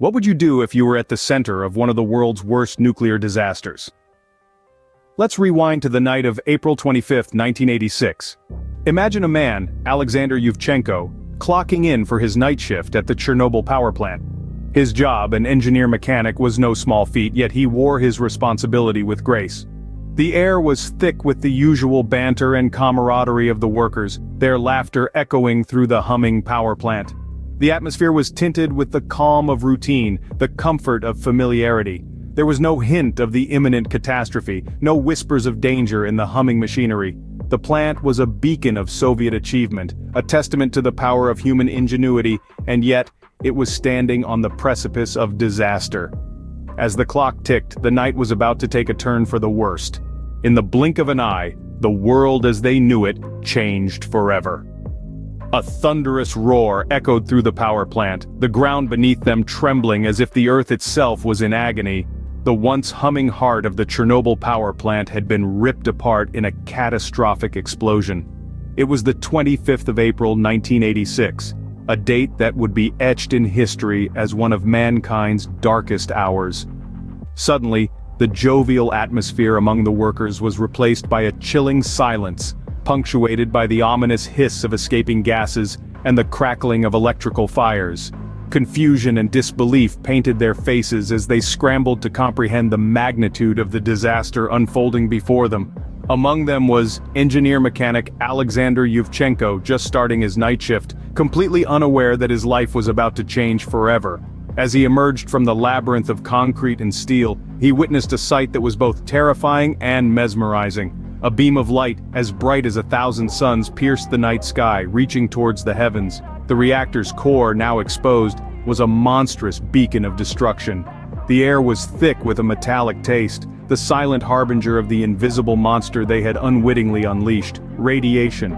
What would you do if you were at the center of one of the world's worst nuclear disasters? Let's rewind to the night of April 25, 1986. Imagine a man, Alexander Yuvchenko, clocking in for his night shift at the Chernobyl power plant. His job, an engineer-mechanic, was no small feat, yet he wore his responsibility with grace. The air was thick with the usual banter and camaraderie of the workers, their laughter echoing through the humming power plant. The atmosphere was tinted with the calm of routine, the comfort of familiarity. There was no hint of the imminent catastrophe, no whispers of danger in the humming machinery. The plant was a beacon of Soviet achievement, a testament to the power of human ingenuity, and yet, it was standing on the precipice of disaster. As the clock ticked, the night was about to take a turn for the worst. In the blink of an eye, the world as they knew it changed forever. A thunderous roar echoed through the power plant, the ground beneath them trembling as if the earth itself was in agony. The once humming heart of the Chernobyl power plant had been ripped apart in a catastrophic explosion. It was the 25th of April, 1986, a date that would be etched in history as one of mankind's darkest hours. Suddenly, the jovial atmosphere among the workers was replaced by a chilling silence, punctuated by the ominous hiss of escaping gases and the crackling of electrical fires. Confusion and disbelief painted their faces as they scrambled to comprehend the magnitude of the disaster unfolding before them. Among them was engineer-mechanic Alexander Yuvchenko, just starting his night shift, completely unaware that his life was about to change forever. As he emerged from the labyrinth of concrete and steel, he witnessed a sight that was both terrifying and mesmerizing. A beam of light, as bright as 1,000 suns, pierced the night sky, reaching towards the heavens. The reactor's core, now exposed, was a monstrous beacon of destruction. The air was thick with a metallic taste, the silent harbinger of the invisible monster they had unwittingly unleashed, radiation.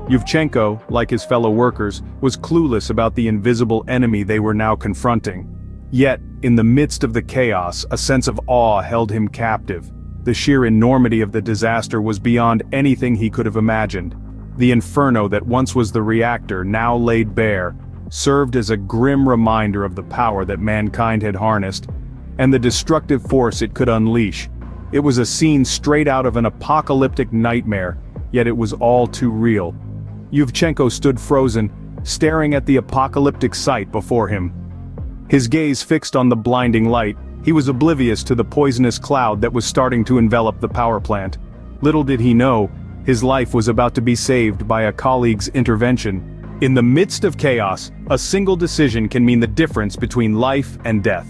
Yuvchenko, like his fellow workers, was clueless about the invisible enemy they were now confronting. Yet, in the midst of the chaos, a sense of awe held him captive. The sheer enormity of the disaster was beyond anything he could have imagined. The inferno that once was the reactor, now laid bare, served as a grim reminder of the power that mankind had harnessed, and the destructive force it could unleash. It was a scene straight out of an apocalyptic nightmare, yet it was all too real. Yuvchenko stood frozen, staring at the apocalyptic sight before him. His gaze fixed on the blinding light, he was oblivious to the poisonous cloud that was starting to envelop the power plant. Little did he know, his life was about to be saved by a colleague's intervention. In the midst of chaos, a single decision can mean the difference between life and death.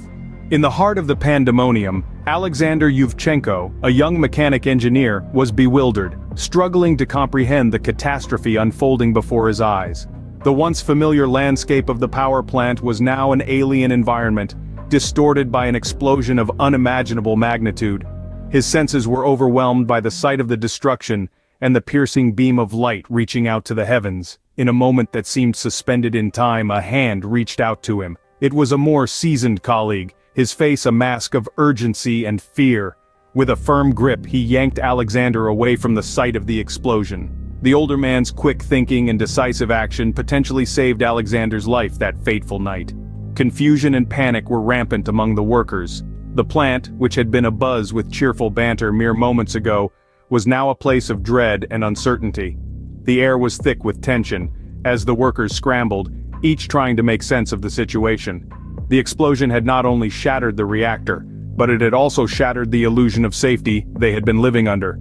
In the heart of the pandemonium, Alexander Yuvchenko, a young mechanic engineer, was bewildered, struggling to comprehend the catastrophe unfolding before his eyes. The once familiar landscape of the power plant was now an alien environment, distorted by an explosion of unimaginable magnitude. His senses were overwhelmed by the sight of the destruction and the piercing beam of light reaching out to the heavens. In a moment that seemed suspended in time, a hand reached out to him. It was a more seasoned colleague, his face a mask of urgency and fear. With a firm grip, he yanked Alexander away from the site of the explosion. The older man's quick thinking and decisive action potentially saved Alexander's life that fateful night. Confusion and panic were rampant among the workers. The plant, which had been abuzz with cheerful banter mere moments ago, was now a place of dread and uncertainty. The air was thick with tension, as the workers scrambled, each trying to make sense of the situation. The explosion had not only shattered the reactor, but it had also shattered the illusion of safety they had been living under.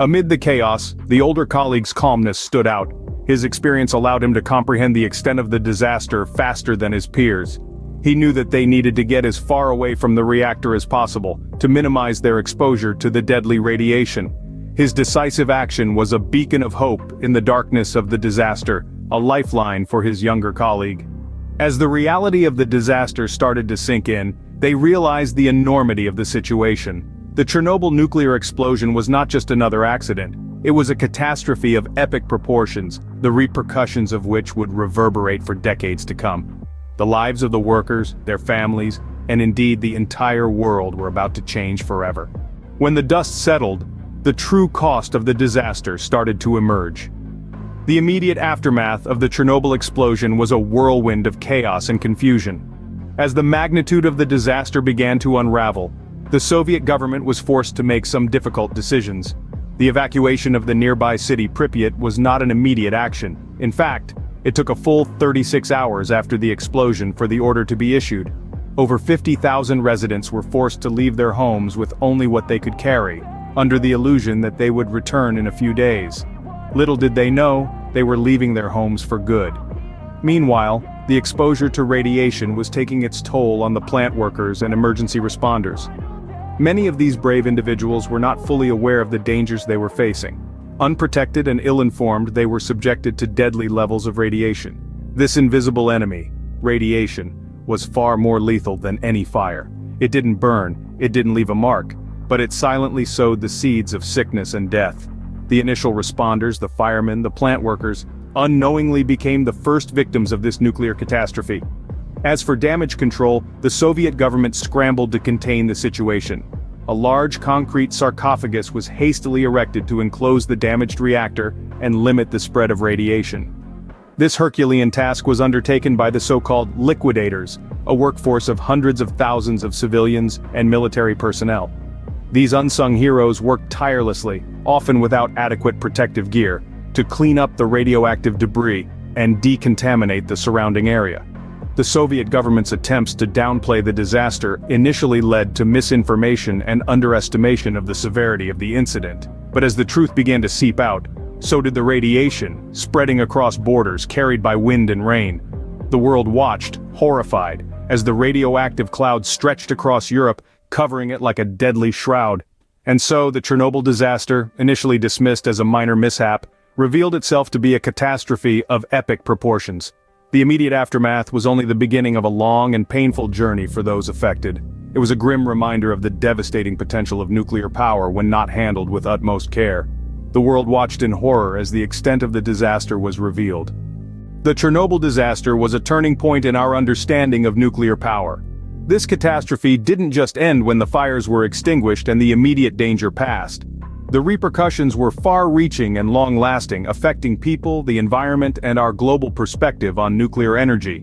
Amid the chaos, the older colleague's calmness stood out. His experience allowed him to comprehend the extent of the disaster faster than his peers. He knew that they needed to get as far away from the reactor as possible, to minimize their exposure to the deadly radiation. His decisive action was a beacon of hope in the darkness of the disaster, a lifeline for his younger colleague. As the reality of the disaster started to sink in, they realized the enormity of the situation. The Chernobyl nuclear explosion was not just another accident. It was a catastrophe of epic proportions, the repercussions of which would reverberate for decades to come. The lives of the workers, their families, and indeed the entire world were about to change forever. When the dust settled, the true cost of the disaster started to emerge. The immediate aftermath of the Chernobyl explosion was a whirlwind of chaos and confusion. As the magnitude of the disaster began to unravel, the Soviet government was forced to make some difficult decisions. The evacuation of the nearby city Pripyat was not an immediate action. In fact, it took a full 36 hours after the explosion for the order to be issued. Over 50,000 residents were forced to leave their homes with only what they could carry, under the illusion that they would return in a few days. Little did they know, they were leaving their homes for good. Meanwhile, the exposure to radiation was taking its toll on the plant workers and emergency responders. Many of these brave individuals were not fully aware of the dangers they were facing. Unprotected and ill-informed, they were subjected to deadly levels of radiation. This invisible enemy, radiation, was far more lethal than any fire. It didn't burn, it didn't leave a mark, but it silently sowed the seeds of sickness and death. The initial responders, the firemen, the plant workers, unknowingly became the first victims of this nuclear catastrophe. As for damage control, the Soviet government scrambled to contain the situation. A large concrete sarcophagus was hastily erected to enclose the damaged reactor and limit the spread of radiation. This Herculean task was undertaken by the so-called liquidators, a workforce of hundreds of thousands of civilians and military personnel. These unsung heroes worked tirelessly, often without adequate protective gear, to clean up the radioactive debris and decontaminate the surrounding area. The Soviet government's attempts to downplay the disaster initially led to misinformation and underestimation of the severity of the incident. But as the truth began to seep out, so did the radiation, spreading across borders carried by wind and rain. The world watched, horrified, as the radioactive cloud stretched across Europe, covering it like a deadly shroud. And so the Chernobyl disaster, initially dismissed as a minor mishap, revealed itself to be a catastrophe of epic proportions. The immediate aftermath was only the beginning of a long and painful journey for those affected. It was a grim reminder of the devastating potential of nuclear power when not handled with utmost care. The world watched in horror as the extent of the disaster was revealed. The Chernobyl disaster was a turning point in our understanding of nuclear power. This catastrophe didn't just end when the fires were extinguished and the immediate danger passed. The repercussions were far-reaching and long-lasting, affecting people, the environment, and our global perspective on nuclear energy.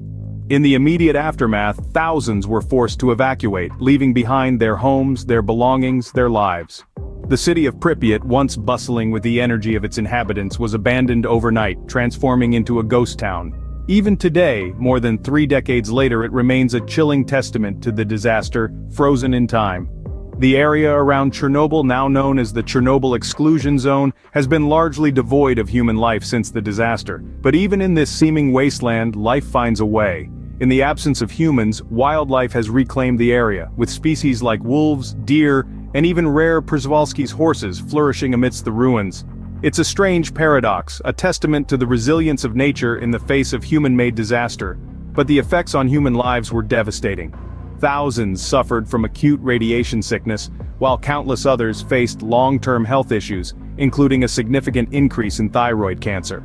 In the immediate aftermath, thousands were forced to evacuate, leaving behind their homes, their belongings, their lives. The city of Pripyat, once bustling with the energy of its inhabitants, was abandoned overnight, transforming into a ghost town. Even today, more than 3 decades later, it remains a chilling testament to the disaster, frozen in time. The area around Chernobyl, now known as the Chernobyl Exclusion Zone, has been largely devoid of human life since the disaster. But even in this seeming wasteland, life finds a way. In the absence of humans, wildlife has reclaimed the area, with species like wolves, deer, and even rare Przewalski's horses flourishing amidst the ruins. It's a strange paradox, a testament to the resilience of nature in the face of human-made disaster. But the effects on human lives were devastating. Thousands suffered from acute radiation sickness, while countless others faced long-term health issues, including a significant increase in thyroid cancer.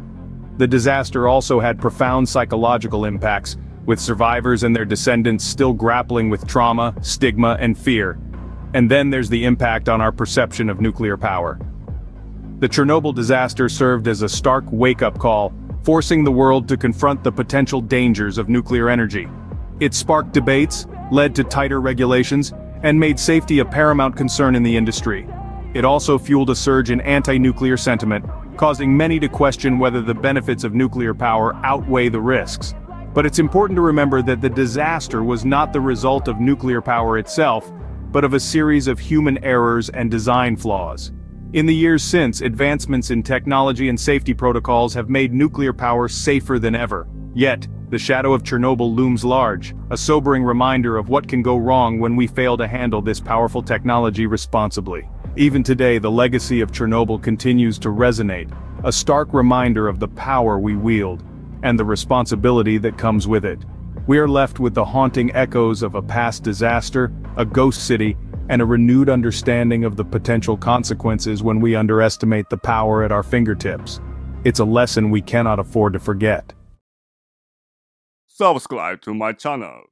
The disaster also had profound psychological impacts, with survivors and their descendants still grappling with trauma, stigma, and fear. And then there's the impact on our perception of nuclear power. The Chernobyl disaster served as a stark wake-up call, forcing the world to confront the potential dangers of nuclear energy. It sparked debates, led to tighter regulations, and made safety a paramount concern in the industry. It also fueled a surge in anti-nuclear sentiment, causing many to question whether the benefits of nuclear power outweigh the risks. But it's important to remember that the disaster was not the result of nuclear power itself, but of a series of human errors and design flaws. In the years since, advancements in technology and safety protocols have made nuclear power safer than ever. Yet, the shadow of Chernobyl looms large, a sobering reminder of what can go wrong when we fail to handle this powerful technology responsibly. Even today, the legacy of Chernobyl continues to resonate, a stark reminder of the power we wield, and the responsibility that comes with it. We are left with the haunting echoes of a past disaster, a ghost city, and a renewed understanding of the potential consequences when we underestimate the power at our fingertips. It's a lesson we cannot afford to forget. Subscribe to my channel.